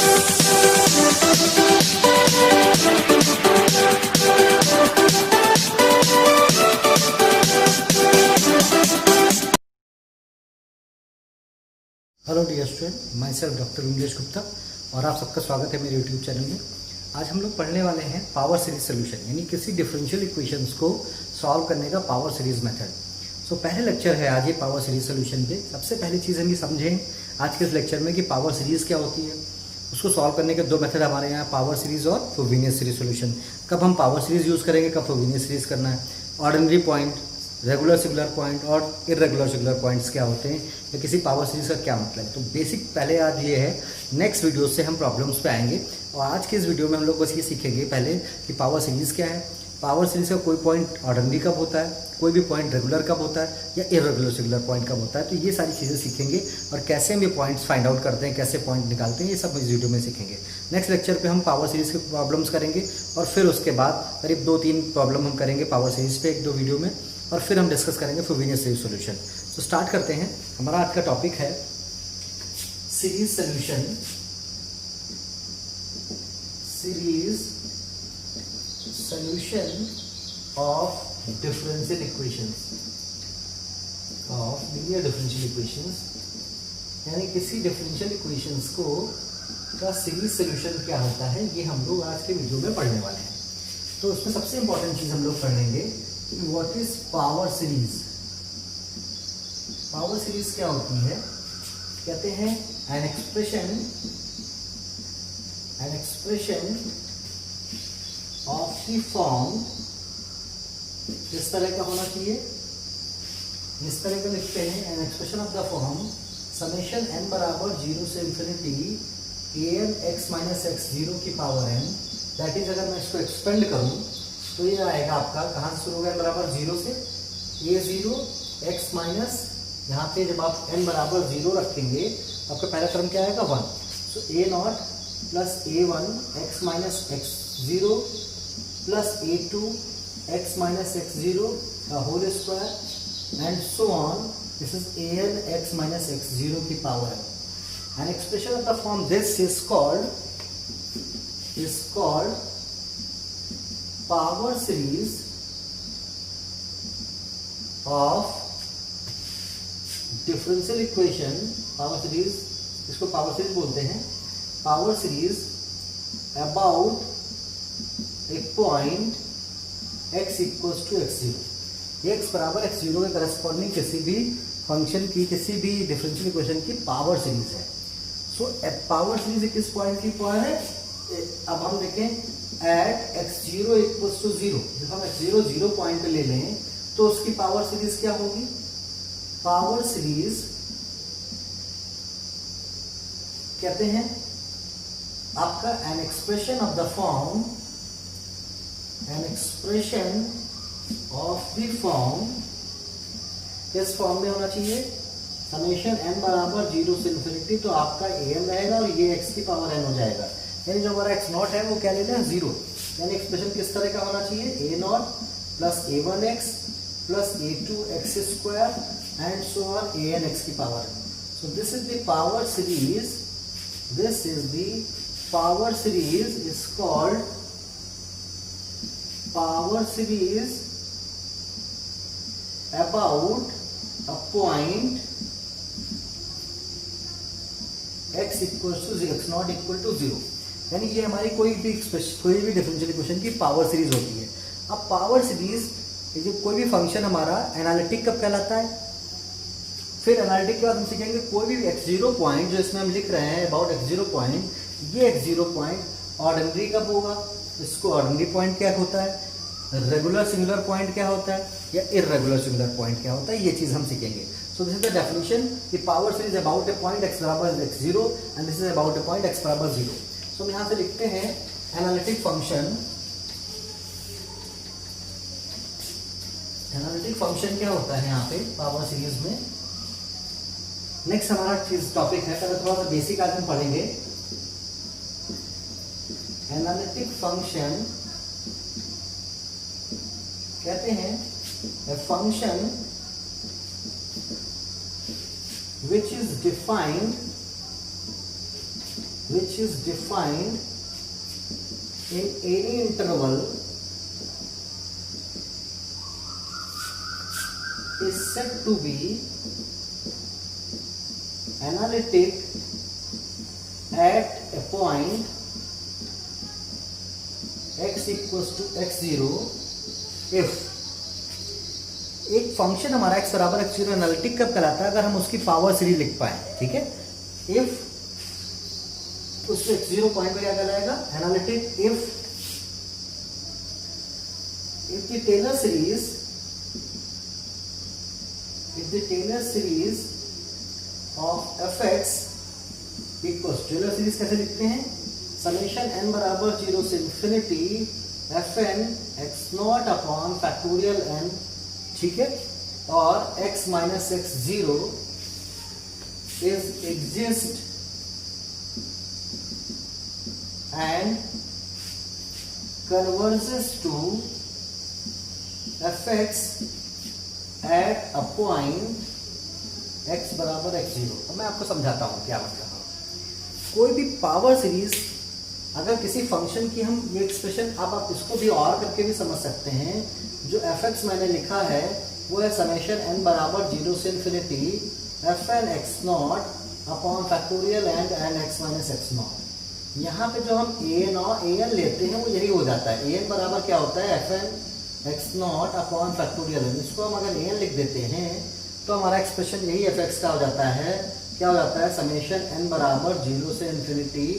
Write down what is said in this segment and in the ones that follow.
Hello dear student, my self doctor Vimlesh Gupta और आप सबका स्वागत है मेरे यूट्यूब चैनल में। आज हम लोग पढ़ने वाले हैं पावर सीरीज सोल्यूशन, यानी किसी डिफरेंशियल इक्वेशंस को सॉल्व करने का पावर सीरीज मेथड। सो पहले लेक्चर है आज ये पावर सीरीज सोल्यूशन पे। सबसे पहली चीज़ हम ये समझें आज के इस लेक्चर में कि पावर सीरीज क्या होती है। उसको सॉल्व करने के दो मेथड हमारे यहाँ, पावर सीरीज और फ्रोबेनियस सीरीज सोल्यूशन। कब हम पावर सीरीज यूज़ करेंगे, कब फ्रोबेनियस सीरीज करना है, ordinary point, regular singular point और इरेगुलर सिंगुलर पॉइंट्स क्या होते हैं, या किसी पावर सीरीज का क्या मतलब है। तो बेसिक पहले आज ये है, नेक्स्ट वीडियो से हम प्रॉब्लम्स पे आएंगे। और आज के इस वीडियो में हम लोग बस ये सीखेंगे पहले कि पावर सीरीज क्या है, पावर सीरीज का कोई पॉइंट ऑर्डिनरी कब होता है, कोई भी पॉइंट रेगुलर कब होता है या इरेगुलर सिंगुलर पॉइंट कब होता है। तो ये सारी चीज़ें सीखेंगे और कैसे हम ये पॉइंट्स फाइंड आउट करते हैं, कैसे पॉइंट निकालते हैं, ये सब इस वीडियो में सीखेंगे। नेक्स्ट लेक्चर पे हम पावर सीरीज के प्रॉब्लम्स करेंगे और फिर उसके बाद करीब 2-3 प्रॉब्लम हम करेंगे पावर सीरीज पे 1-2 वीडियो में, और फिर हम डिस्कस करेंगे फ्रोबेनियस सीरीज सॉल्यूशन। तो स्टार्ट करते हैं। हमारा आज का टॉपिक है series solution, series solution of differential equations, of linear differential equations, यानी किसी डिफरेंशियल इक्वेशंस को का सीरीज सॉल्यूशन क्या होता है, ये हम लोग आज के वीडियो में पढ़ने वाले हैं। तो उसमें सबसे इंपॉर्टेंट चीज हम लोग पढ़ेंगे what is power series. Power series क्या होती है, कहते हैं N expression of the form, किस तरह का होना चाहिए, इस तरह का लिखते हैं N expression of the form summation n बराबर 0 से infinity an x minus x 0 की पावर n। दैट इज, अगर मैं इसको एक्सपेंड करूं तो ये आएगा आपका, कहाँ से शुरू होगा, n बराबर 0 से a0 x माइनस, यहाँ पे जब आप n बराबर 0 रखेंगे तो आपका पहला टर्म क्या आएगा 1। So a0 plus a1 x minus x 0 plus a2 x minus x 0 का whole square and so on. This is an x minus x 0 की पावर है। An expression of the form this is called power series of differential equation. Power series, इसको power series बोलते हैं। Power series about a point x equals to x0, x बराबर x0 के corresponding किसी भी function की, किसी भी डिफरेंशियल इक्वेशन की पावर सीरीज है। सो पावर सीरीज किस पॉइंट की पावर है, अब हम देखें एट x0 इक्वल्स टू 0। जब हम x0 0 पॉइंट ले लें तो उसकी पावर सीरीज क्या होगी, पावर सीरीज कहते हैं आपका N expression of the form, N expression of the form, किस फॉर्म में होना चाहिए, समेशन n बराबर 0 से इंफिनिटी, तो आपका an रहेगा और ये x की पावर n हो जाएगा। यानी जो हमारा x नॉट है वो क्या लेना है, 0। यानी एक्सप्रेशन किस तरह का होना चाहिए, a0 plus a1x plus a2x square and so on an x की power. So this is the power series, this is the power series is called power series about a point x equal to x not equal to 0। यानी ये हमारी कोई भी differential equation की power series होती है। अब पावर सीरीज, ये कोई भी फंक्शन हमारा एनालिटिक कब कहलाता है, फिर एनालिटिक के बाद हम सीखेंगे कोई भी x0 पॉइंट जो इसमें हम लिख रहे हैं अबाउट x0 पॉइंट, ये x0 पॉइंट ऑर्डिनरी कब होगा, इसको ऑर्डिनरी पॉइंट क्या होता है, रेगुलर सिंगुलर पॉइंट क्या होता है या इरेगुलर सिंगुलर पॉइंट क्या होता है, ये चीज हम सीखेंगे। So this is the definition. The power series about a point x बराबर x0 and this is about a point x बराबर 0. So हम यहाँ से लिखते हैं एनालिटिक फंक्शन। एनालिटिक फंक्शन क्या होता है यहाँ पे पावर सीरीज में। नेक्स्ट हमारा चीज टॉपिक है, पहले थोड़ा सा बेसिक आज हम पढ़ेंगे। एनालिटिक फंक्शन कहते हैं a function which is defined which is defined in any interval is said to be analytic at a point x equals to x0 if एक फंक्शन हमारा x बराबर x0 एनालिटिक कब कहलाता है? अगर हम उसकी पावर सीरीज लिख पाए, ठीक है। इफ उस x0 पॉइंट पे क्या कहलाएगा? Analytic. If the Taylor series of fx equals, Taylor series कैसे लिखते हैं? समेशन n बराबर 0 से infinity fn x not upon factorial n, ठीक है, और x minus x0 is exist and converges to fx at a point x बराबर x0। अब मैं आपको समझाता हूं क्या मतलब है। कोई भी पावर सीरीज अगर किसी फंक्शन की हम ये एक्सप्रेशन, अब आप इसको भी और करके भी समझ सकते हैं। जो fx मैंने लिखा है वो है समेशन n बराबर 0 से infinity fn x not upon factorial and x minus x not. यहाँ पे जो हम an लेते हैं वो यही हो जाता है। an बराबर क्या होता है? fn x not upon factorial n। इसको हम अगर an लिख देते हैं तो हमारा एक्सप्रेशन यही fx का हो जाता है। क्या हो जाता है? समेशन n बराबर 0 से इंफिनिटी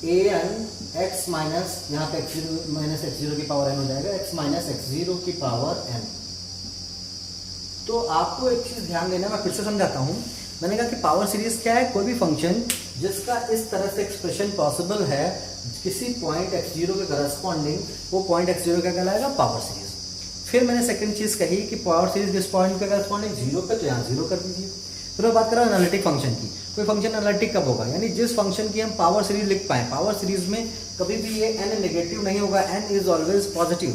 an x माइनस, यहाँ पे x0 माइनस x0 की पावर n हो जाएगा, x माइनस x0 की पावर n। तो आपको एक चीज ध्यान देना, मैं फिर से समझाता हूँ। मैंने कहा कि पावर सीरीज क्या है? कोई भी फंक्शन जिसका इस तरह से एक्सप्रेशन पॉसिबल है किसी पॉइंट x0 के करस्पॉन्डिंग, वो पॉइंट x0 क्या कहलाएगा? Power series. फिर मैंने सेकंड चीज कही कि पावर सीरीज जिस पॉइंट के करस्पॉन्डिंग 0 पे, तो यहाँ 0 कर दीजिए। फिर मैं बात कर रहा हूँ एनालिटिक फंक्शन की। कोई फंक्शन एनालिटिक कब होगा? यानी जिस फंक्शन की हम पावर सीरीज लिख पाए। पावर सीरीज में कभी भी ये n नेगेटिव नहीं होगा, n इज ऑलवेज पॉजिटिव।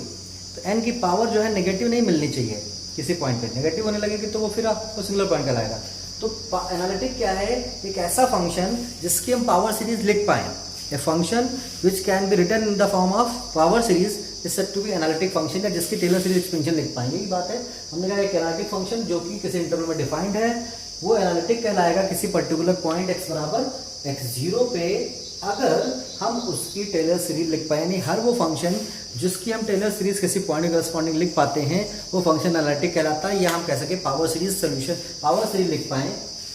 तो n की पावर जो है नेगेटिव नहीं मिलनी चाहिए। किसी पॉइंट पे नेगेटिव होने लगेगी तो वो फिर आपको सिंगुलर पॉइंट कहलाएगा। तो एनालिटिक क्या है? एक ऐसा फंक्शन जिसकी हम पावर सीरीज लिख पाए। A function which can be written in the form of power series is said to be analytic function, या जिसकी टेलर सीरीज एक्सपेंशन लिख पाएंगे। यही बात है। हमने कहा एक एनालिटिक फंक्शन जो कि किसी इंटरवल में डिफाइंड है वो एनालिटिक कहलाएगा किसी पर्टिकुलर पॉइंट x बराबर x0 पे अगर हम उसकी टेलर सीरीज लिख पाए। यानी हर वो फंक्शन जिसकी हम टेलर सीरीज किसी पॉइंट के करस्पॉन्डिंग लिख पाते हैं वो फंक्शन एनालिटिक कहलाता है। या हम कह सके power series solution, power series लिख पाए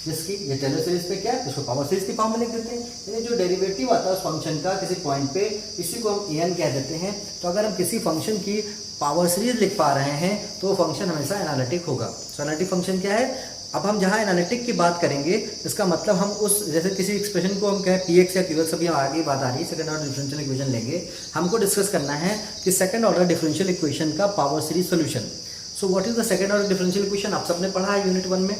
जिसकी ये टेलर सीरीज पे क्या है, उसको पावर सीरीज की फॉर्म में लिख देते हैं। यानी जो डेरिवेटिव आता है उस फंक्शन का किसी पॉइंट पे, इसी को हम an कह देते हैं। तो अगर हम किसी फंक्शन की पावर सीरीज लिख पा रहे हैं तो वो फंक्शन हमेशा एनालिटिक होगा। तो एनालिटिक फंक्शन क्या है? अब हम जहाँ एनालिटिक की बात करेंगे इसका मतलब हम उस, जैसे किसी एक्सप्रेशन को हम कहें px या qx, अभी आगे बात आ रही है, सेकंड ऑर्डर डिफरेंशियल इक्वेशन लेंगे। हमको डिस्कस करना है कि सेकंड ऑर्डर डिफरेंशियल इक्वेशन का power series solution. So what is the second order differential equation? आप सबने पढ़ा है यूनिट 1 में।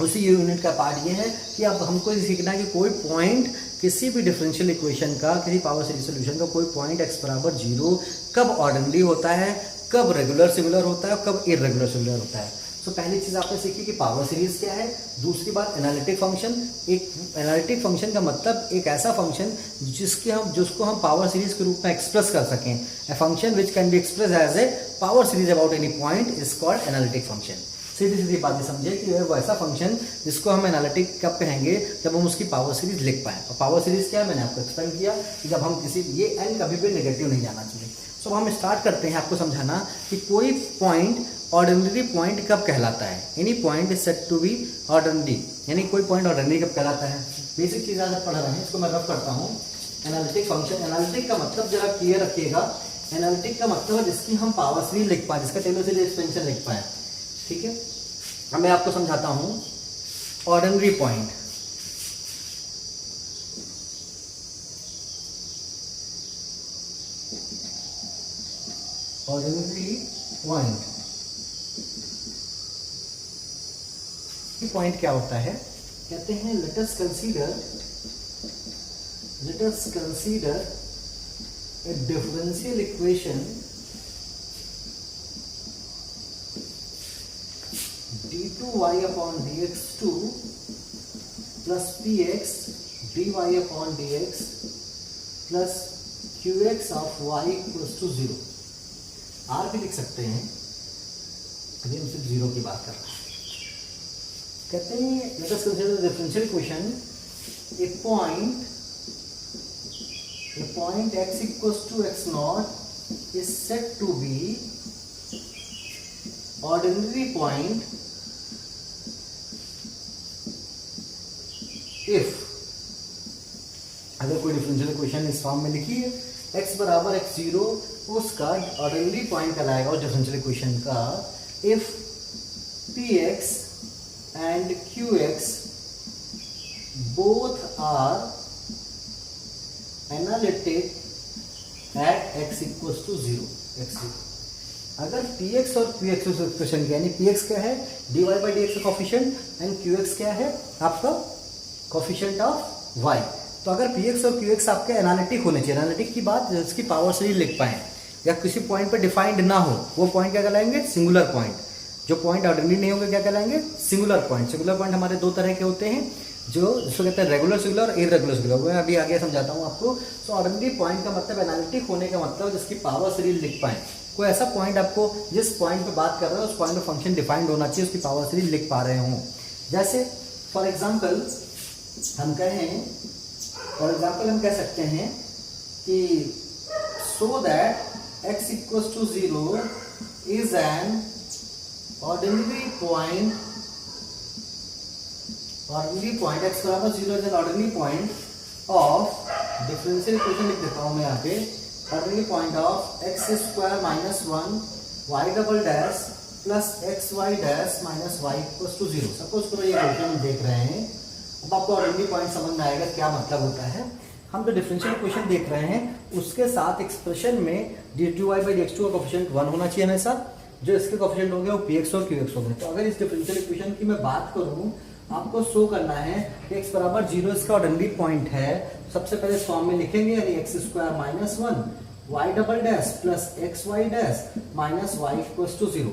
उसी यूनिट का पार्ट ये है कि अब हमको सीखना है कि कोई पॉइंट किसी भी डिफरेंशियल इक्वेशन का, किसी पावर सीरीज सोल्यूशन का कोई पॉइंट x बराबर 0 कब ऑर्डिनरी होता है, कब रेगुलर सिंगुलर होता है, कब इरेगुलर सिंगुलर होता है। तो पहली चीज आपने सीखी कि पावर सीरीज क्या है। दूसरी बात एनालिटिक फंक्शन। एक एनालिटिक फंक्शन का मतलब एक ऐसा फंक्शन जिसको हम पावर सीरीज के रूप में एक्सप्रेस कर सकें। A function which can be express as a power series about any point is called analytic function. सीधी सीधी बात समझे कि वो ऐसा फंक्शन जिसको हम एनालिटिक कब कहेंगे? जब हम उसकी पावर सीरीज लिख पाए। और पावर सीरीज क्या है मैंने आपको एक्सप्लेन किया कि जब हम किसी, ये n कभी भी नेगेटिव नहीं जाना चाहिए। तो हम स्टार्ट करते हैं आपको समझाना कि कोई पॉइंट ऑर्डिनरी पॉइंट कब कहलाता है। Any point is said to be ordinary, यानी कोई पॉइंट ऑर्डिनरी कब कहलाता है। बेसिक चीज आज पढ़ रहे हैं, इसको मैं रफ करता हूँ। एनालिटिक फंक्शन, एनालिटिक का मतलब जरा क्लियर रखिएगा। एनालिटिक का मतलब है जिसकी हम पावर सीरीज लिख पाए, जिसका टेलर सीरीज एक्सपेंशन लिख पाए, ठीक है। अब मैं आपको समझाता हूँ ऑर्डिनरी पॉइंट। ऑर्डिनरी पॉइंट क्या होता है? कहते हैं let us consider a differential equation d2y upon dx2 plus px dy upon dx plus qx of y equals to 0। r भी लिख सकते हैं, अभी हम सिर्फ 0 की बात कर रहे हैं। कहते हैं let us consider the differential equation a point x equals to x not is set to be ordinary point if, अगर कोई डिफरेंशियल इक्वेशन इस फॉर्म में लिखी है x बराबर x0, उसका ऑर्डिनरी पॉइंट कहलाएगा उस डिफरेंशियल इक्वेशन का if px and qx both are analytic at x equals to 0, x0। अगर px और qx उस इक्वेशन यानी px क्या है dy by dx का कोफिशिएंट एंड qx क्या है आपका कोफिशिएंट ऑफ y, तो अगर px और qx आपके एनालिटिक होने चाहिए, एनालिटिक की बात जिसकी पावर सीरीज लिख पाए या किसी पॉइंट पर डिफाइंड ना हो, वो पॉइंट क्या कहलाएंगे सिंगुलर पॉइंट। जो पॉइंट ऑर्डिनरी नहीं होंगे क्या कहलाएंगे सिंगुलर पॉइंट। सिंगुलर पॉइंट हमारे दो तरह के होते हैं, जो जिसको कहते हैं रेगुलर सिंगुलर और इरेगुलर सिंगुलर, मैं अभी आगे समझाता हूँ आपको। सो ऑर्डिनरी पॉइंट का मतलब एनालिटिक होने का मतलब जिसकी पावर सीरीज लिख पाए। कोई ऐसा पॉइंट आपको जिस पॉइंट पे बात कर रहे हो उस पॉइंट पे फंक्शन डिफाइंड होना चाहिए, उसकी पावर सीरीज लिख पा रहे हो। जैसे फॉर एग्जाम्पल हम कह सकते हैं कि so that x equals to 0 is an ordinary point x बराबर 0 is an ordinary point of differential equation लिख देता हूं मैं यहाँ पे, ordinary point of x square minus 1 y double dash plus x y dash minus y equals to 0। Suppose करो ये question हम देख रहे हैं, अब आपको ऑर्डिनरी पॉइंट समझ में आएगा क्या मतलब होता है। हम जो डिफरेंशियल इक्वेशन देख रहे हैं उसके साथ एक्सप्रेशन में dy by dx2 का कोफिशिएंट 1 होना चाहिए हमेशा, जो इसके कोफिशिएंट होंगे वो px और qx होंगे। तो अगर इस डिफरेंशियल इक्वेशन की मैं बात करूं, आपको शो करना है कि x बराबर 0 इसका ऑर्डिनरी पॉइंट है, सबसे पहले इस फॉर्म में लिखेंगे यानी x square minus 1 y double dash plus x y dash minus y equals to 0।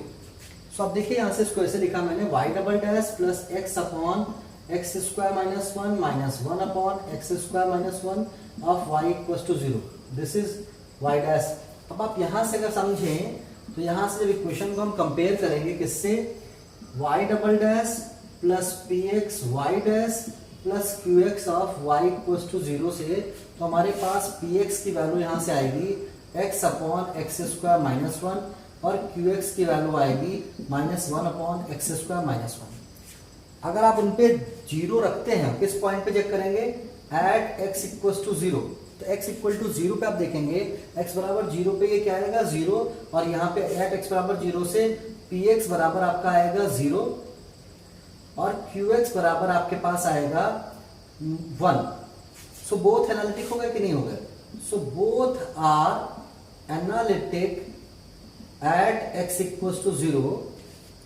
So अब देखिए यहाँ से इसको ऐसे लिखा मैंने y double dash plus x upon x square minus 1 minus 1 upon x square minus 1 of y equals to 0। This is y dash. अब आप यहाँ से अगर समझें तो यहाँ से जब इक्वेशन को हम कंपेयर करेंगे किससे, y double dash plus p x y dash plus q x of y equals to 0 से, तो हमारे पास पी एक्स की वैल्यू यहाँ से आएगी x upon x square minus 1 और क्यू एक्स की वैल्यू आएगी minus 1 upon x square minus 1। अगर आप उन पे 0 रखते हैं, किस पॉइंट पे चेक करेंगे एट x इक्वल्स टू 0, तो x इक्वल टू 0 पे आप देखेंगे x बराबर 0 पे ये क्या आएगा 0, और यहाँ पे एट x बराबर 0 से px बराबर आपका आएगा 0 और qx बराबर आपके पास आएगा 1। सो बोथ एनालिटिक हो गए कि नहीं हो गए? So both are analytic at x equals to 0,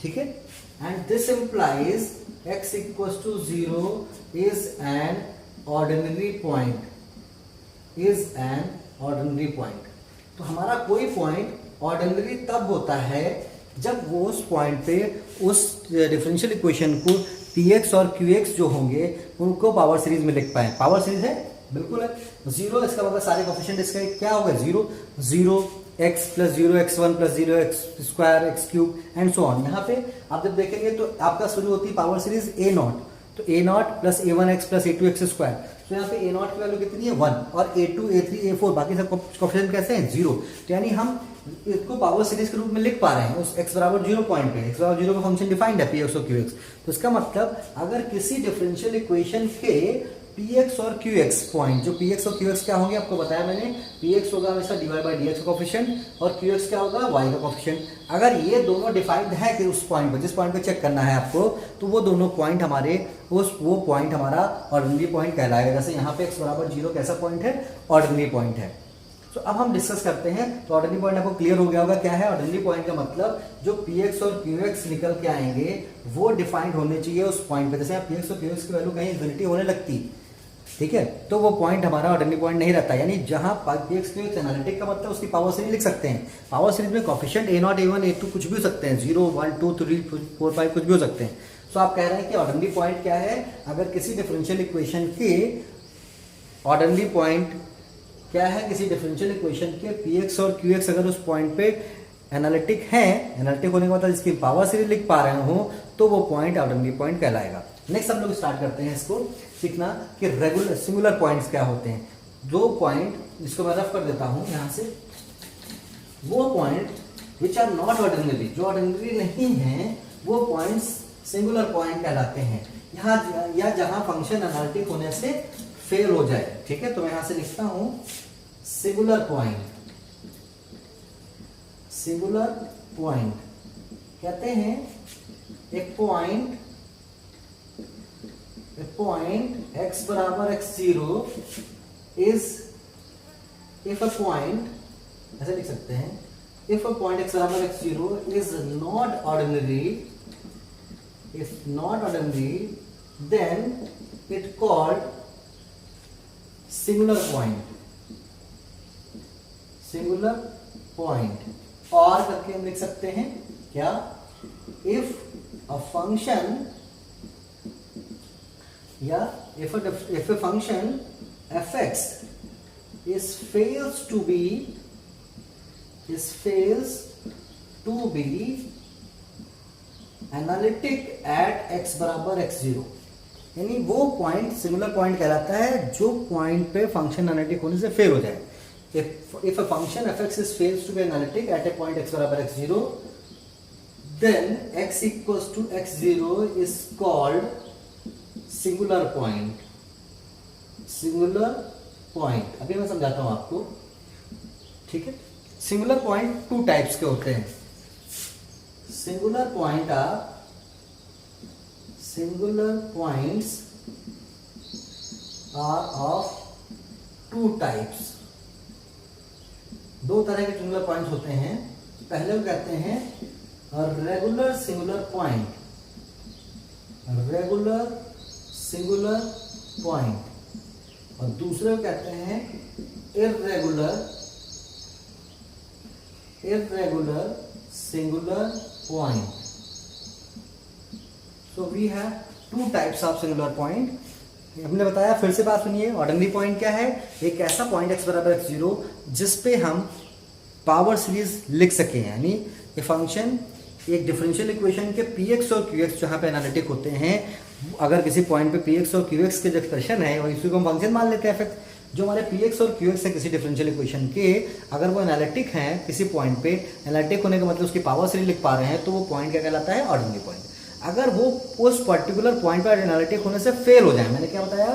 ठीक है, and this implies x equals to 0 is an ordinary point, तो हमारा कोई पॉइंट ऑर्डिनरी तब होता है जब वो उस पॉइंट पे उस डिफरेंशियल इक्वेशन को px और qx जो होंगे उनको पावर सीरीज में लिख पाए। पावर सीरीज है, बिल्कुल है। 0 इसका मतलब सारे कोफिशिएंट इसका क्या होगा 0 x plus 0 x1 plus 0 x square x cube and so on. यहाँ पे आप जब देखेंगे तो आपका शुरू होती है पावर सीरीज a0, तो a0 plus a1x plus a2 x square, तो यहाँ पे a0 की वैल्यू कितनी है 1 और a2 a3 a4 बाकी सब कोफिशिएंट कैसे हैं 0। तो यानी हम इसको पावर सीरीज के रूप में लिख पा रहे हैं उस x बराबर 0 पॉइंट पे। x बराबर 0 का फंक्शन डिफाइंड है px और qx, तो इसका मतलब अगर किसी डिफरेंशियल इक्वेशन के px और qx पॉइंट, जो px और qx क्या होंगे आपको बताया मैंने, px होगा हमेशा dy by dx का कोफिशिएंट और qx क्या होगा y का कोफिशिएंट। अगर ये दोनों डिफाइंड है कि उस पॉइंट पर जिस पॉइंट पे चेक करना है आपको, तो वो दोनों पॉइंट हमारे वो पॉइंट हमारा ऑर्डिनरी पॉइंट कहलाएगा। जैसे यहाँ पे x बराबर 0 कैसा पॉइंट है, ऑर्डिनरी पॉइंट है। तो अब हम डिस्कस करते हैं। तो ऑर्डिनरी पॉइंट आपको क्लियर हो गया होगा क्या है ऑर्डिनरी पॉइंट का मतलब, जो px और qx निकल के आएंगे वो डिफाइंड होने चाहिए उस पॉइंट पे। जैसे px और qx की वैल्यू कहीं इन्फिनिटी होने लगती, ठीक है, तो वो पॉइंट हमारा ऑर्डिनरी पॉइंट नहीं रहता। यानी जहां px qx एनालिटिक का मतलब उसकी पावर सीरीज लिख सकते हैं। पावर सीरीज में कोफिशिएंट a0 a1 a2 कुछ भी हो सकते हैं, 0 1 2 3 4 5 कुछ भी हो सकते हैं। सो आप कह रहे हैं कि ऑर्डिनरी पॉइंट क्या है, अगर किसी डिफरेंशियल इक्वेशन के ऑर्डिनरी पॉइंट क्या है, किसी डिफरेंशियल इक्वेशन के px और qx अगर उस पॉइंट पे एनालिटिक है, एनालिटिक होने का मतलब जिसकी पावर सीरीज लिख पा रहे हो, तो वो पॉइंट ऑर्डिनरी पॉइंट कहलाएगा। नेक्स्ट हम लोग स्टार्ट करते हैं इसको सीखना कि रेगुलर सिंगुलर पॉइंट्स क्या होते हैं। जो पॉइंट, जिसको मैं रफ कर देता हूं यहाँ से, वो point which are not ordinary, जो ऑर्डिनरी नहीं है, वो पॉइंट्स सिंगुलर पॉइंट कहलाते हैं। यहाँ या जहां फंक्शन एनालिटिक होने से फेल हो जाए। ठीक है, तो मैं यहां से लिखता हूं सिंगुलर पॉइंट। सिंगुलर पॉइंट कहते हैं एक पॉइंट x बराबर x0 is, if a point, ऐसे लिख सकते हैं, इफ अ पॉइंट x बराबर x0 is not ordinary, if not ordinary, then it called singular point. Singular point. और करके हम लिख सकते हैं क्या, if a function या if a function fx fails to be analytic at x बराबर x0, यानी वो पॉइंट सिंगुलर पॉइंट कहलाता है जो पॉइंट पे फंक्शन एनालिटिक होने से फेल हो जाए। If a function fx is fails to be analytic at a point x बराबर x0, then x equals to x0 is called singular point. Singular point अभी मैं समझाता हूं आपको। ठीक है, सिंगुलर पॉइंट टू टाइप्स के होते हैं। Singular points are of two types. दो तरह के सिंगुलर पॉइंट्स होते हैं। पहले को कहते हैं regular singular point, regular singular point, और दूसरे को कहते हैं irregular singular point. So we have two types of singular point. हमने बताया, फिर से बात सुनिए, ऑर्डिनरी पॉइंट क्या है, एक ऐसा पॉइंट x बराबर x0 जिस पे हम पावर सीरीज लिख सके, यानी ये फंक्शन एक डिफरेंशियल इक्वेशन के px और qx जहां पे एनालिटिक होते हैं, अगर किसी पॉइंट पे px और qx के जो एक्सप्रेशन है और इसी को हम फंक्शन मान लेते हैं f, जो हमारे px और qx है किसी डिफरेंशियल इक्वेशन के, अगर वो एनालिटिक हैं किसी पॉइंट पे, एनालिटिक होने का मतलब उसकी पावर सीरीज लिख पा रहे हैं, तो वो पॉइंट क्या कहलाता है, ऑर्डिनरी पॉइंट। अगर वो उस पर्टिकुलर पॉइंट पर एनालिटिक होने से फेल हो जाए, मैंने क्या बताया,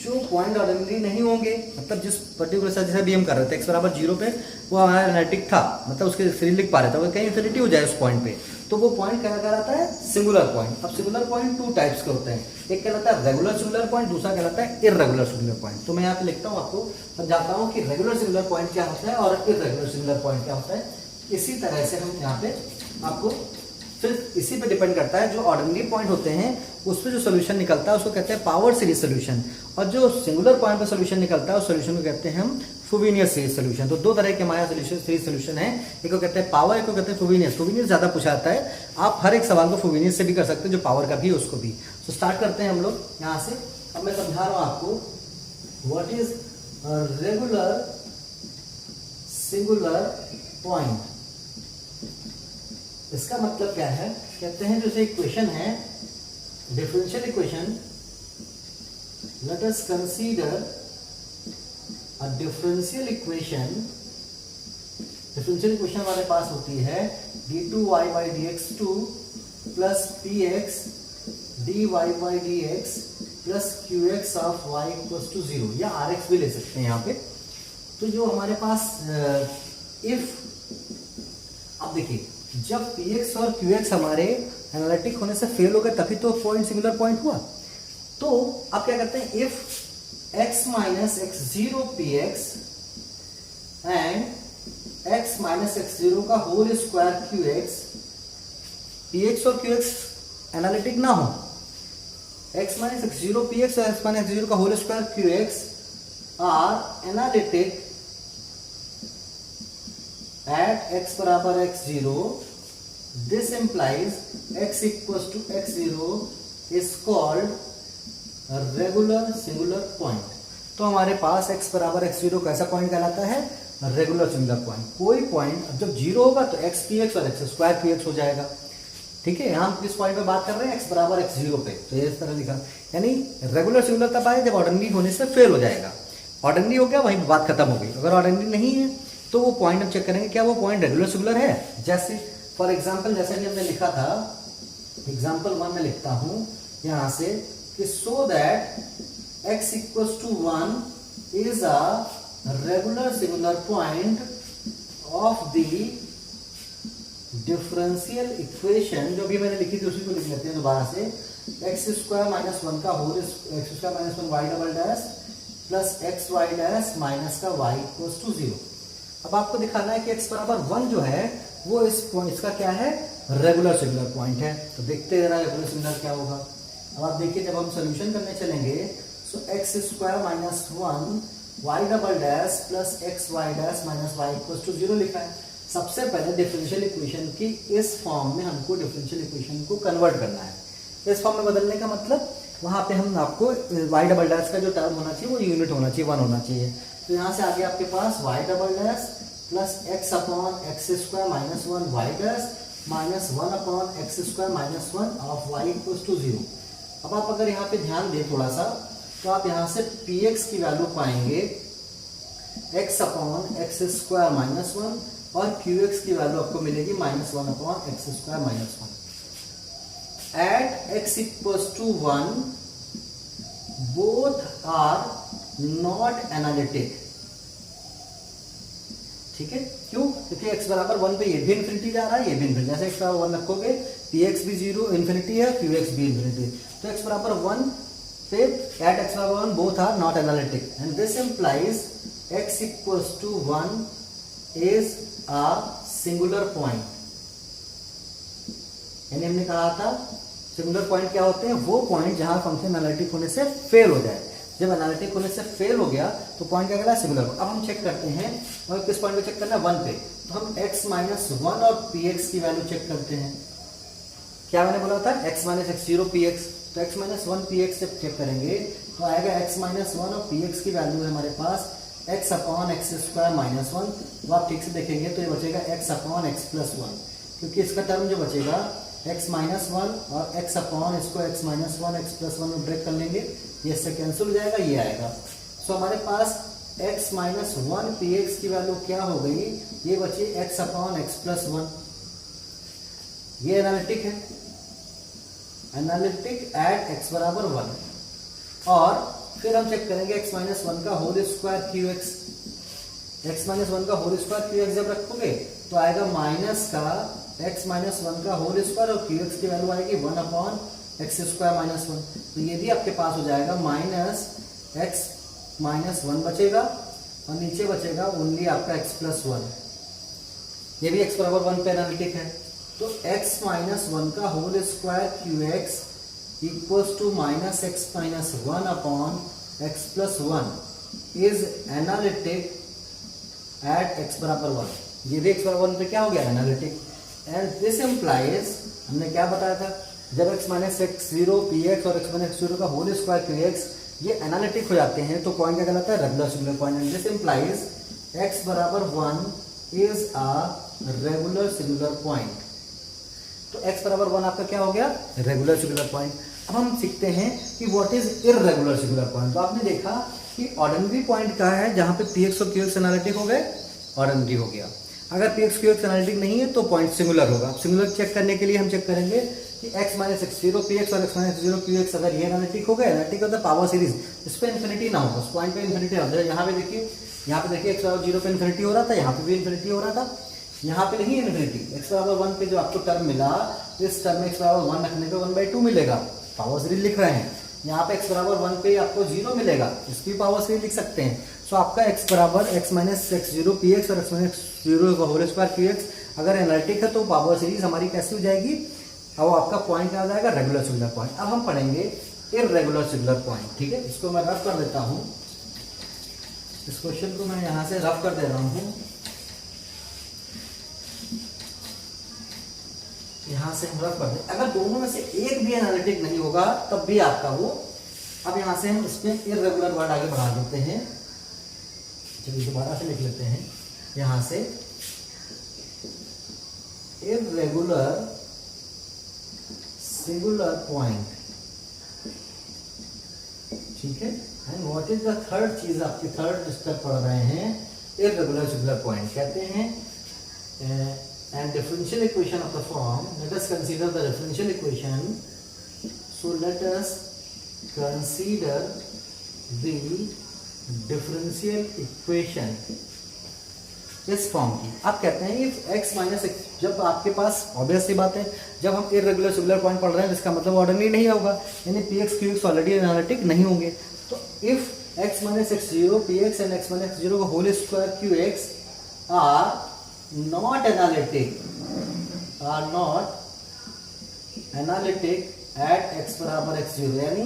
जो पॉइंट ऑर्डिनरी नहीं होंगे, मतलब जिस पर्टिकुलर से जैसे भी हम कर रहे थे x बराबर 0 पे वो हमारा एनालिटिक था, मतलब उसके सीरीज लिख पा रहे थे, अगर कहीं इन्फिनिटी हो जाए उस पॉइंट पे, तो वो पॉइंट क्या कहलाता है, सिंगुलर पॉइंट। अब सिंगुलर पॉइंट टू टाइप्स के होते हैं, एक कहलाता है रेगुलर सिंगुलर पॉइंट, दूसरा कहलाता है इर्रेगुलर सिंगुलर पॉइंट। तो मैं यहाँ पे लिखता हूँ, आपको समझाता हूँ कि रेगुलर सिंगुलर पॉइंट क्या होता है और इर्रेगुलर सिंगुलर पॉइंट क्या होता है। इसी तरह से हम यहाँ पे आपको, फिर इसी पे डिपेंड करता है, जो ऑर्डिनरी पॉइंट होते हैं उस पर जो सोल्यूशन निकलता है उसको कहते हैं पावर सीरीज सोल्यूशन, और जो सिंगुलर पॉइंट पे सोल्यूशन निकलता है उस सोल्यूशन को कहते हैं हम फ्रोबेनियस सीरीज सोल्यूशन। तो दो तरह के हमारे सीरीज सोल्यूशन है, एक को कहते हैं पावर, एक को कहते हैं फ्रोबेनियस। फ्रोबेनियस ज्यादा पूछा जाता है, आप हर एक सवाल को फ्रोबेनियस से भी कर सकते हैं, जो पावर का भी है उसको भी। तो स्टार्ट करते हैं हम लोग यहाँ से। अब मैं समझा रहा हूँ आपको what is regular singular point. इसका मतलब क्या है, कहते हैं जैसे इक्वेशन है, differential equation, let us consider a differential equation. Differential equation हमारे पास होती है d2y by dx2 plus px dy by dx plus qx of y equals to 0, या rx भी ले सकते हैं यहाँ पे। तो जो हमारे पास इफ, अब देखिए, जब px और qx हमारे एनालिटिक होने से फेल हो गए तभी तो पॉइंट सिंगुलर पॉइंट हुआ। तो आप क्या करते हैं, if x minus x0 px and x minus x0 का होल स्क्वायर qx, px और qx एनालिटिक ना हो, x माइनस x0 px और x माइनस x0 का whole square qx are analytic at x बराबर x0, this implies x equals to x0 is called a regular singular point. तो हमारे पास x बराबर x0 कैसा point कहलाता है? Regular singular point. कोई पॉइंट जब जीरो होगा तो x px और x स्क्वायर px हो जाएगा। ठीक है, हम किस पॉइंट पे बात कर रहे हैं? x बराबर x0 पे। तो ये इस तरह लिखा, यानी रेगुलर सिंगुलर तब आए जब ऑर्डिनरी होने से फेल हो जाएगा। ऑर्डिनरी हो गया, वहीं बात खत्म हो गई। अगर ऑर्डिनरी नहीं है तो वो पॉइंट हम चेक करेंगे क्या वो पॉइंट रेगुलर सिंगुलर है। जैसे फॉर एग्जाम्पल, जैसा कि हमने लिखा था एग्जाम्पल 1 में लिखता हूं यहां से कि so that x equals to 1 is a regular singular point of the differential equation. जो भी मैंने लिखी थी उसी को लिख लेते हैं दोबारा से। एक्स स्क्वायर माइनस 1 का whole x square minus 1 y double dash plus x y dash minus का वाई इक्वल्स टू 0। अब आपको दिखाना है कि x बराबर 1 जो है वो इसका क्या है? रेगुलर सिंगुलर पॉइंट है। तो देखते हैं रेगुलर सिंगुलर क्या होगा। अब आप देखिए जब हम सोल्यूशन करने चलेंगे so x square minus 1 y double dash plus x y dash minus y equals to 0 लिखा है। सबसे पहले डिफरेंशियल इक्वेशन की इस फॉर्म में हमको डिफरेंशियल इक्वेशन को कन्वर्ट करना है। इस फॉर्म में बदलने का मतलब वहां पे हम आपको वाई डबल डैश का जो टर्म होना चाहिए वो यूनिट होना चाहिए, 1 होना चाहिए। तो यहाँ से आगे आपके पास y double dash plus x upon x square minus 1 y dash minus 1 upon x square minus 1 of y equals to 0। अब आप अगर यहाँ पे ध्यान दें थोड़ा सा तो आप यहाँ से px की वैल्यू पाएंगे x upon x square minus 1 और qx की वैल्यू आपको मिलेगी minus 1 upon x square minus 1। At x equals to 1 both are not analytic. ठीक है, क्यों? क्योंकि x बराबर 1 पे ये भी इन्फिनिटी जा रहा है, ये भी इन्फिनिटी। जैसे x बराबर 1 रखोगे px भी 0 इन्फिनिटी है, qx भी इन्फिनिटी। तो x बराबर 1 पे एट x बराबर 1 both are not analytic and this implies x equals to 1 is a singular point. यानी हमने कहा था सिंगुलर पॉइंट क्या होते हैं? वो पॉइंट जहां फंक्शन एनालिटिक होने से फेल हो जाए। जब एनालिटिक होने से फेल हो गया तो पॉइंट क्या कहलाता है? सिंगुलर। अब हम चेक करते हैं और किस पॉइंट पे चेक करना है? 1 पे। तो हम x माइनस 1 और px की वैल्यू चेक करते हैं। क्या मैंने बोला था? x minus x0 px। तो x माइनस 1 px से चेक करेंगे तो आएगा x माइनस 1 और px की वैल्यू है हमारे पास x upon x square minus 1। तो आप ठीक से देखेंगे तो ये बचेगा x अपॉन एक्स प्लस 1, क्योंकि इसका टर्म जो बचेगा x माइनस 1 और x अपॉन इसको x माइनस 1 x प्लस 1 में ब्रेक कर लेंगे, ये इससे कैंसिल हो जाएगा, ये आएगा। सो हमारे पास x माइनस 1 px की वैल्यू क्या हो गई? ये बची x अपॉन एक्स प्लस 1। ये एनालिटिक है, एनालिटिक एट x बराबर 1। और फिर हम चेक करेंगे x माइनस 1 का whole square qx। x minus 1 का होल स्क्वायर qx जब रखोगे तो आएगा माइनस का x माइनस 1 का होल स्क्वायर और qx की वैल्यू आएगी 1 अपॉन एक्स स्क्वायर माइनस 1। तो ये भी आपके पास हो जाएगा माइनस एक्स माइनस 1 बचेगा और नीचे बचेगा ओनली आपका x प्लस 1। ये भी x बराबर 1 पे एनालिटिक है। तो x माइनस 1 का whole square qx equals to minus x minus 1 upon x plus 1 is analytic at x बराबर 1। ये भी x बराबर 1 पे क्या हो गया? एनालिटिक। एंड दिस इंप्लाइज, हमने क्या बताया था? जब x माइनस x0 px और x माइनस x0 का होल स्क्वायर qx ये एनालिटिक हो जाते हैं तो पॉइंट क्या कहलाता है? Regular singular point. And this implies x बराबर 1 is a regular singular point. तो x बराबर 1 आपका क्या हो गया? Regular singular point. अब हम सीखते हैं कि what is irregular singular point. तो आपने देखा कि ऑर्डिनरी पॉइंट क्या है? जहां पे px और qx एनालिटिक हो गए, ऑर्डिनरी हो गया। अगर px qx एनालिटिक नहीं है तो पॉइंट सिंगुलर होगा। अब सिंगुलर चेक करने के लिए हम चेक करेंगे कि x माइनस x0 px और x माइनस x0 qx अगर ये एनालिटिक हो गए, एनालिटिक होता है पावर सीरीज, इस पे इन्फिनिटी ना हो, उस पॉइंट पे इन्फिनिटी ना हो। यहाँ पे देखिए x बराबर 0 पे इन्फिनिटी हो रहा था, यहाँ पे भी इन्फिनिटी हो रहा था, यहाँ पे नहीं इन्फिनिटी। x बराबर 1 पे जो आपको टर्म मिला, इस टर्म में x बराबर 1 रखने पे 1/2 मिलेगा, पावर सीरीज लिख रहे हैं। यहाँ पे x बराबर 1 पे आपको 0 मिलेगा, इसकी पावर सीरीज लिख सकते हैं। सो आपका x बराबर x माइनस x0 px और x माइनस x0 का होल स्क्वायर qx अगर एनालिटिक है तो पावर सीरीज हमारी कैसी हो जाएगी? अब आपका पॉइंट क्या हो जाएगा? Regular singular point. अब हम पढ़ेंगे इररेगुलर सिंगुलर पॉइंट। ठीक है, इसको मैं रफ कर देता हूँ। इस क्वेश्चन को मैं यहाँ से रफ कर दे रहा हूँ। यहाँ से हम रफ कर दें, अगर दोनों में से एक भी एनालिटिक नहीं होगा तब भी आपका वो अब यहाँ से हम इसमें इर्रेगुलर वर्ड आगे बढ़ा देते हैं। चलिए दोबारा से लिख लेते हैं यहाँ से इर्रेगुलर सिंगुलर पॉइंट, ठीक है। And what is the third चीज, आपकी थर्ड स्टेप पढ़ रहे हैं इर्रेगुलर सिंगुलर पॉइंट। कहते हैं and differential equation of the form, late us consider the differential equation, so let us consider the differential equation इस फॉर्म की। आप कहते हैं इफ x माइनस एक्स, जब आपके पास ऑब्वियस सी बात है जब हम इर्रेगुलर सिंगुलर पॉइंट पढ़ रहे हैं जिसका मतलब ऑर्डिनरी नहीं होगा, यानी px qx ऑलरेडी एनालिटिक नहीं होंगे। तो if x minus x zero px and x minus zero का whole square qx are not analytic at x बराबर x जीरो, यानी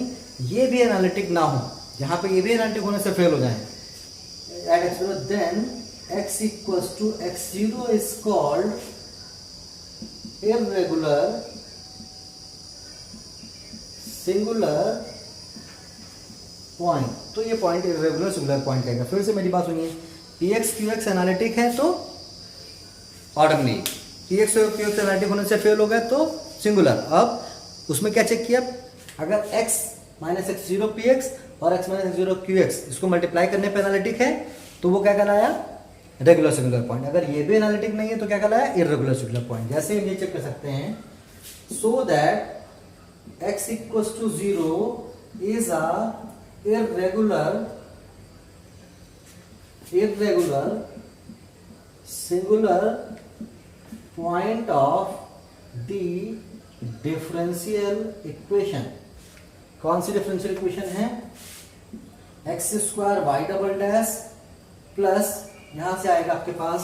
ये भी एनालिटिक ना हो, यहाँ पे ये भी एनालिटिक होने से फेल हो जाए at x zero, then x equals to x0 is called irregular singular point। तो ये पॉइंट irregular singular point कहेगा। फिर से मेरी बात सुनिए, px qx एनालिटिक है तो ऑर्डिनरी, px और qx एनालिटिक होने से फेल हो गए तो सिंगुलर। अब उसमें क्या चेक किया, अगर x minus x zero px और x minus x zero qx इसको मल्टीप्लाई करने पे एनालिटिक है तो वो क्या कहलाया, रेगुलर सिंगुलर पॉइंट। अगर ये भी एनालिटिक नहीं है तो क्या कहलाया, इर्रेगुलर सिंगुलर पॉइंट। जैसे हम ये चेक कर सकते हैं, so that x equals to 0 is a irregular singular point of the differential equation. कौन सी डिफरेंशियल इक्वेशन है, x square y double dash plus यहां से आएगा आपके पास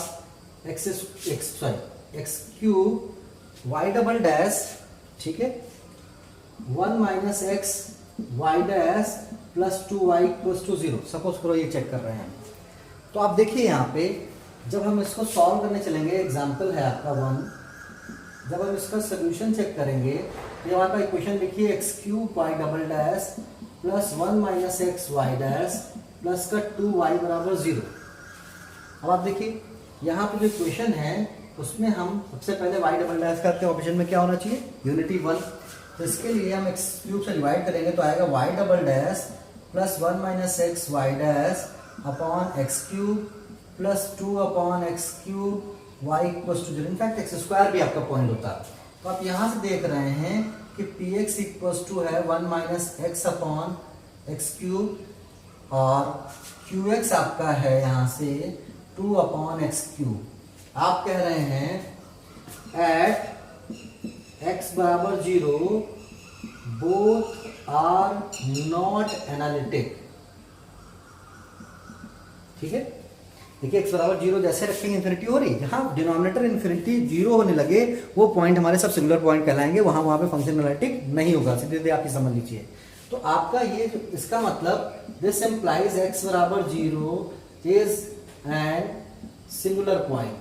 x cube y double dash, ठीक है, 1 minus x y dash plus 2y equals to 0। Suppose करो ये चेक कर रहे हैं, तो आप देखिए यहाँ पे जब हम इसको सॉल्व करने चलेंगे, एग्जाम्पल है आपका 1, जब हम इसका सोल्यूशन चेक करेंगे, ये हमारा इक्वेशन लिखिए x cube y double dash plus 1 minus x y dash plus का 2y बराबर 0। अब आप देखिए यहाँ पे जो इक्वेशन है उसमें हम सबसे पहले y डबल डैश करते हैं, ऑप्शन में क्या होना चाहिए, यूनिटी 1। तो इसके लिए हम एक्स क्यूब से डिवाइड करेंगे तो आएगा y double dash plus 1 minus x y dash upon x cube plus 2 upon x cube y equals to 0। In fact x square भी आपका पॉइंट होता है। तो आप यहाँ से देख रहे हैं कि पी एक्स इक्वल्स टू है 1 minus x upon x cube और क्यू एक्स आपका है यहाँ से 2 अपॉन एक्स क्यूब। आप कह रहे हैं एट एक्स बराबर 0 बोथ आर नॉट एनालिटिक, ठीक है। देखिए एक्स बराबर 0 जैसे रखेंगे इन्फिनिटी हो रही, जहां डिनोमिनेटर इन्फिनिटी 0 होने लगे वो पॉइंट हमारे सब सिंगुलर पॉइंट कहलाएंगे, वहां पे फंक्शन एनालिटिक नहीं होगा। सीधे सीधे आप ही समझ लीजिए। तो आपका ये इसका मतलब दिस इंप्लाइज एक्स बराबर 0 इज एन सिंगुलर पॉइंट।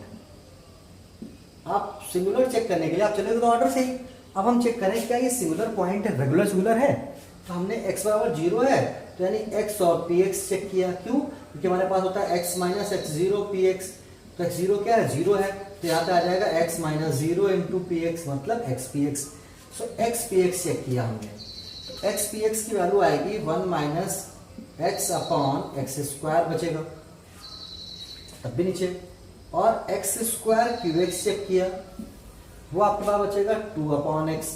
आप सिंगुलर चेक करने के लिए आप चले तो ऑर्डर से ही। अब हम चेक करें क्या ये सिंगुलर पॉइंट रेगुलर सिंगुलर है। तो हमने x बराबर 0 है तो यानी x और px चेक किया। क्यों? क्योंकि हमारे पास होता है x minus x zero px। तो x0 क्या है, 0 है, तो यहाँ पे आ जाएगा x माइनस 0 इंटू px मतलब x px। सो x px चेक किया हमने, तो x px की वैल्यू आएगी 1 minus x upon x square बचेगा, तब भी नीचे। और एक्स स्क्वायर qx चेक किया, वो आपके पास बचेगा 2 अपॉन एक्स।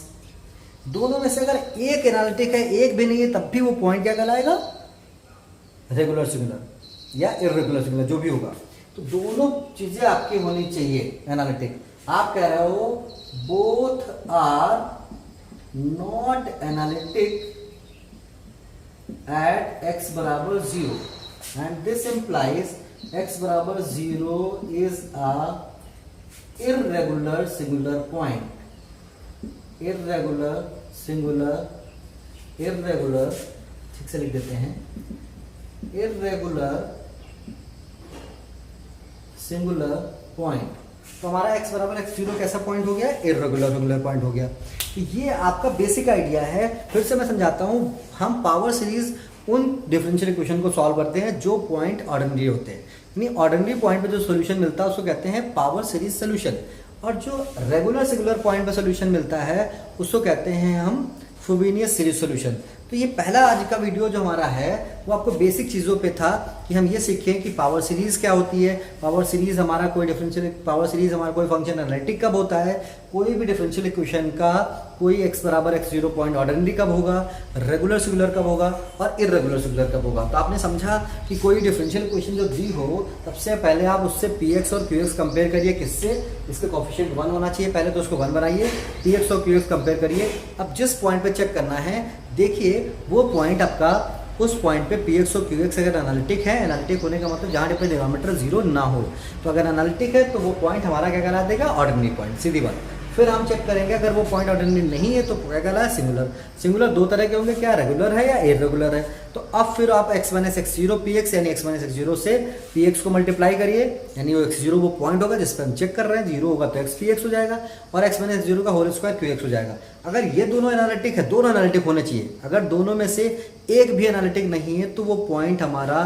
दोनों में से अगर एक एनालिटिक है एक भी नहीं है तब भी वो पॉइंट क्या कहलाएगा, रेगुलर सिंगुलर या इर्रेगुलर सिंगुलर जो भी होगा। तो दोनों चीजें आपकी होनी चाहिए एनालिटिक। आप कह रहे हो both are not analytic at x बराबर 0 एंड दिस इंप्लाइज एक्स बराबर 0 is a irregular singular point। irregular ठीक से लिख देते हैं, irregular singular point। तो हमारा x बराबर x0 कैसा पॉइंट हो गया, इर्रेगुलर पॉइंट हो गया। तो ये आपका बेसिक आइडिया है। फिर से मैं समझाता हूँ, हम पावर सीरीज उन डिफरेंशियल इक्वेशन को सॉल्व करते हैं जो पॉइंट ऑर्डिनरी होते हैं, यानी ऑर्डिनरी पॉइंट पे जो सोल्यूशन मिलता है उसको कहते हैं पावर सीरीज सोल्यूशन, और जो रेगुलर सिंगुलर पॉइंट पे सोल्यूशन मिलता है उसको कहते हैं हम फ्रोबेनियस सीरीज सोल्यूशन। तो ये पहला आज का वीडियो जो हमारा है वो आपको बेसिक चीज़ों पे था कि हम ये सीखें कि पावर सीरीज़ क्या होती है, पावर सीरीज़ हमारा कोई डिफरेंशियल, पावर सीरीज़ हमारा कोई फंक्शन एनालिटिक कब होता है, कोई भी डिफरेंशियल इक्वेशन का कोई x बराबर x0 पॉइंट ऑर्डिनरी कब होगा, रेगुलर सिंगुलर कब होगा और इर्रेगुलर सिंगुलर कब होगा। तो आपने समझा कि कोई डिफरेंशियल इक्वेशन जो दी हो सबसे पहले आप उससे px और qx कंपेयर करिए, किससे, इसका कोफिशिएंट 1 होना चाहिए, पहले तो उसको 1 बनाइए, px और qx कंपेयर करिए। अब जिस पॉइंट पे चेक करना है, देखिए वो पॉइंट आपका, उस पॉइंट पे px और qx अगर एनालिटिक है, एनालिटिक होने का मतलब जहाँ पे डिनोमिनेटर 0 ना हो, तो अगर एनालिटिक है तो वो पॉइंट हमारा क्या कहला देगा, ऑर्डिनरी पॉइंट, सीधी बात। फिर हम चेक करेंगे अगर वो पॉइंट ऑर्डिनरी नहीं है तो क्या कहला है, सिंगुलर। सिंगुलर दो तरह के होंगे, क्या रेगुलर है या इर्रेगुलर है। तो अब फिर आप x माइनस x0 px यानी x माइनस x0 से px को मल्टीप्लाई करिए, यानी वो x0 वो पॉइंट होगा जिस पर हम चेक कर रहे हैं, 0 होगा तो x px हो जाएगा और x माइनस x0 का होल स्क्वायर qx हो जाएगा। अगर ये दोनों एनालिटिक है, दोनों एनालिटिक होने चाहिए, अगर दोनों में से एक भी एनालिटिक नहीं है तो वो पॉइंट हमारा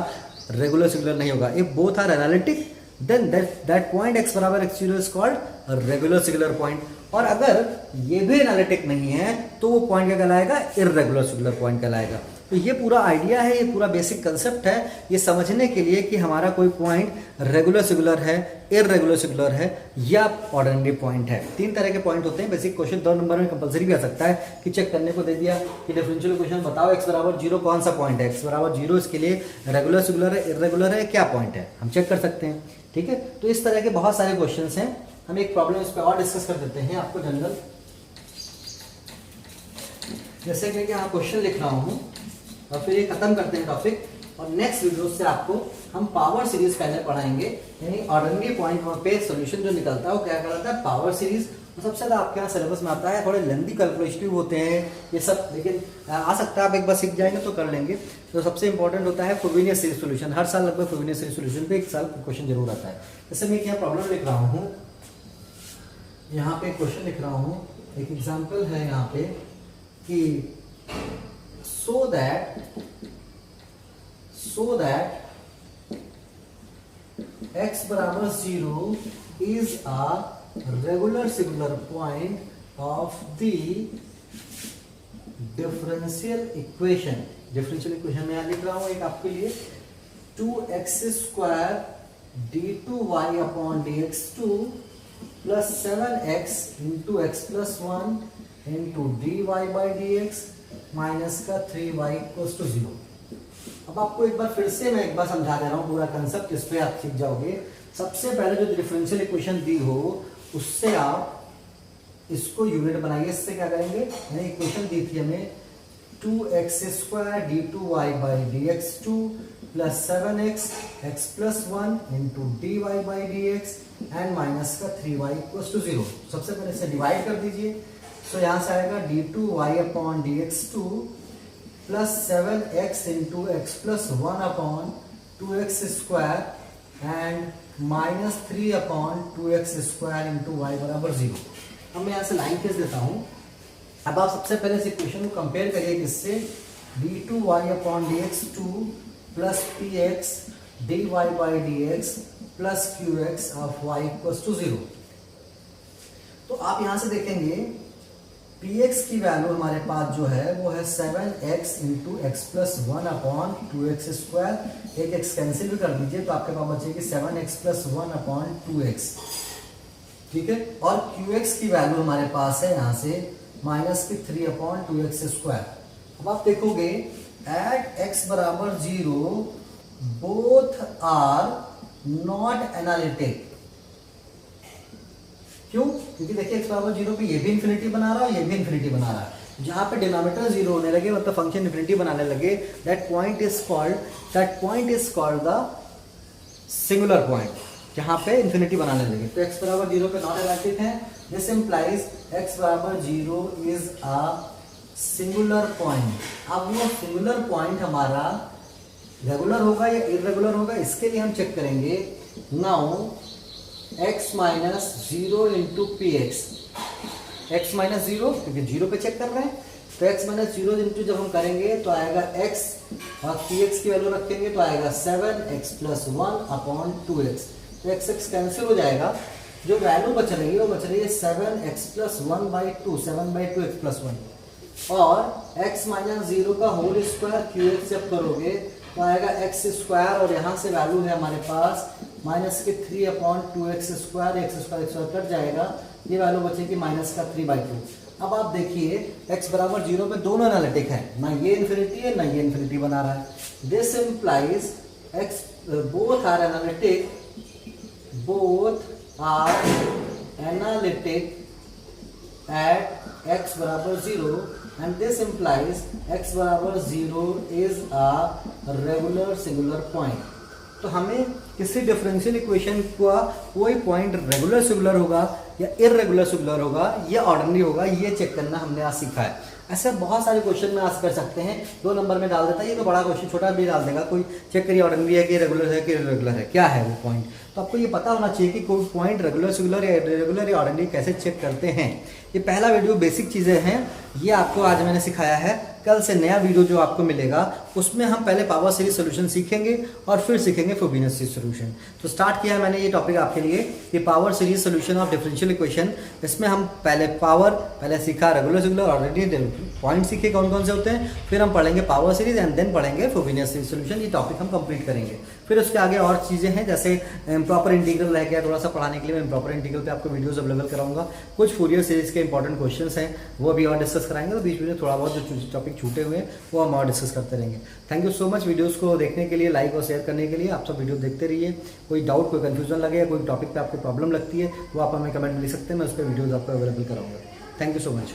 रेगुलर सिंगुलर नहीं होगा। If both are analytic then that point x बराबर x0 is called regular singular point. और अगर ये भी एनालिटिक नहीं है तो वो पॉइंट क्या कहलाएगा, इर्रेगुलर सिंगुलर पॉइंट कहलाएगा। तो ये पूरा आइडिया है, ये पूरा बेसिक कंसेप्ट है, ये समझने के लिए कि हमारा कोई पॉइंट रेगुलर सिंगुलर है, इर्रेगुलर सिंगुलर है या ऑर्डिनरी पॉइंट है। 3 तरह के पॉइंट होते हैं। बेसिक क्वेश्चन 2 नंबर में कंपलसरी भी आ सकता है कि चेक करने को दे दिया कि डिफरेंशियल इक्वेशन बताओ x बराबर 0 कौन सा पॉइंट है, x बराबर 0 इसके लिए रेगुलर सिंगुलर है, इर्रेगुलर है, क्या पॉइंट है, हम चेक कर सकते हैं। ठीक है, तो इस तरह के बहुत सारे क्वेश्चन हैं। हम एक प्रॉब्लम इस पर और डिस्कस कर देते हैं आपको जनरल, जैसे कि यहाँ क्वेश्चन लिख रहा हूँ और फिर ये खत्म करते हैं टॉपिक, और नेक्स्ट वीडियो से आपको हम पावर सीरीज पहले पढ़ाएंगे, यानी ऑर्डिनरी पॉइंट पे सॉल्यूशन जो निकलता है वो क्या कहलाता है, पावर सीरीज। तो सबसे ज़्यादा आपके यहाँ सिलेबस में आता है, थोड़े लेंथी कैलकुलेटिव होते हैं ये सब, लेकिन आ सकता है आप एक बार सीख जाएंगे तो कर लेंगे। तो सबसे इंपॉर्टेंट होता है फ्रोबेनियस सीरीज सॉल्यूशन। हर साल लगभग फ्रोबेनियस सीरीज सॉल्यूशन पे 1 साल क्वेश्चन जरूर आता है। जैसे मैं यहाँ प्रॉब्लम लिख रहा हूँ, यहाँ पे क्वेश्चन लिख रहा हूँ, एक एग्जाम्पल है यहाँ पे कि so that x बराबर 0 is a regular singular point of the differential equation। Differential equation में यहाँ लिख रहा हूँ एक आपके लिए, 2x² d2y upon dx2 plus 7x into x plus 1 into dy by dx minus का 3y इक्वल्स टू 0। अब आपको एक बार फिर से मैं एक बार समझा दे रहा हूँ पूरा कंसेप्ट, इस पे आप सीख जाओगे। सबसे पहले जो डिफरेंशियल इक्वेशन दी हो उससे आप इसको यूनिट बनाइए। इससे क्या करेंगे, यानी इक्वेशन दी थी हमें 2x² d2y by dx2 plus 7x x plus 1 into dy by dx and minus का 3y इक्वल्स टू 0। सबसे पहले इसे डिवाइड कर दीजिए, तो यहाँ से आएगा d2y upon dx2 plus 7x into x plus 1 upon 2x² and minus 3 upon 2x² into y बराबर 0। अब मैं यहाँ से लाइन खींच देता हूँ। अब आप सबसे पहले इस इक्वेशन को कंपेयर करिए किससे, d2y upon dx2 plus px dy by dx plus qx of y equals to 0। तो आप यहाँ से देखेंगे px की वैल्यू हमारे पास जो है वो है 7x into x plus 1 upon 2x²। एक x कैंसिल भी कर दीजिए तो आपके पास बचेगी 7x प्लस 1 अपॉन 2x। ठीक है, और qx की वैल्यू हमारे पास है यहाँ से माइनस की 3 अपॉन 2x²। अब आप देखोगे एट x बराबर 0 बोथ आर नॉट एनालिटिक। क्यों? क्योंकि देखिए x बराबर 0 पे ये भी इन्फिनिटी बना रहा है, ये भी इन्फिनिटी बना रहा है। जहां पे डिनोमिनेटर 0 होने लगे मतलब फंक्शन इन्फिनिटी बनाने लगे, that point is called the singular point, जहां पे इन्फिनिटी बनाने लगे। तो x बराबर 0 पे नॉट एनालिटिक है, दिस इंप्लाइज x बराबर 0 इज अ सिंगुलर पॉइंट। अब वो सिंगुलर पॉइंट हमारा रेगुलर होगा या इर्रेगुलर होगा, इसके लिए हम चेक करेंगे। Now x minus 0 into P x, x minus 0 क्योंकि 0 पे चेक कर रहे हैं, तो x माइनस 0 इंटू जब हम करेंगे तो आएगा x और पी एक्स की वैल्यू रखेंगे तो आएगा 7x प्लस 1 अपॉन 2x, तो x कैंसिल हो जाएगा, जो वैल्यू बच रही है वो बच रही है 7x plus 1 by 2, 7 by 2x plus 1, और x माइनस 0 का होल स्क्वायर क्यू एक्स जब करोगे तो आएगा एक्स स्क्वायर, और यहाँ से वैल्यू है हमारे पास माइनस के 3 upon 2x square, x square cut जाएगा, ये वैल्यू बचेगी माइनस का 3/2। अब आप देखिए x बराबर 0 पे दोनों एनालिटिक है, ना ये इन्फिनिटी है ना ये इन्फिनिटी बना रहा है, this implies x both are analytic, both are analytic at x बराबर 0 and this implies x बराबर 0 is a regular singular point। तो हमें किसी डिफरेंशियल इक्वेशन का कोई पॉइंट रेगुलर सिंगुलर होगा या इररेगुलर सिंगुलर होगा या ऑर्डिनरी होगा, ये चेक करना हमने आज सीखा है। ऐसे बहुत सारे क्वेश्चन में आज कर सकते हैं, 2 नंबर में डाल देता है, ये तो बड़ा क्वेश्चन छोटा भी डाल देगा, कोई चेक करिए ऑर्डिनरी है कि रेगुलर है कि इररेगुलर है, क्या है वो पॉइंट। तो आपको ये पता होना चाहिए कि कोई पॉइंट रेगुलर सिंगुलर या इररेगुलर या ऑर्डिनरी कैसे चेक करते हैं। ये पहला वीडियो बेसिक चीज़ें हैं, ये आपको आज मैंने सिखाया है। कल से नया वीडियो जो आपको मिलेगा उसमें हम पहले पावर सीरीज सोल्यूशन सीखेंगे और फिर सीखेंगे फ्रोबेनियस सीरीज सोल्यूशन। तो स्टार्ट किया है मैंने ये टॉपिक आपके लिए, ये power series solution of differential equation. इसमें हम पहले सीखा रेगुलर सिंगुलर ऑर्डिनरी पॉइंट सीखे कौन कौन से होते हैं, फिर हम पढ़ेंगे पावर सीरीज एंड देन पढ़ेंगे फ्रोबेनियस सीरीज सोल्यूशन। ये टॉपिक हम कंप्लीट करेंगे। फिर उसके आगे और चीज़ें हैं, जैसे इम्प्रॉपर इंटीग्रल रह गया थोड़ा सा पढ़ाने के लिए, मैं इम्प्रॉपर इंटीग्रल पे आपको वीडियोस अवेलेबल कराऊंगा। कुछ फूरियर सीरीज के इंपॉर्टेंट क्वेश्चंस हैं वो भी और डिस्कस कराएंगे, तो बीच में थोड़ा बहुत जो टॉपिक छूटे हुए हैं वो हम और डिस्कस करते रहेंगे। Thank you so much videos को देखने के लिए, लाइक और शेयर करने के लिए। आप सब वीडियो देखते रहिए। कोई डाउट, कोई कंफ्यूजन लगे या कोई टॉपिक पे आपको प्रॉब्लम लगती है वो आप हमें कमेंट में लिख सकते हैं, मैं उस पर वीडियोज़ आपको अवेलेबल कराऊंगा। Thank you so much.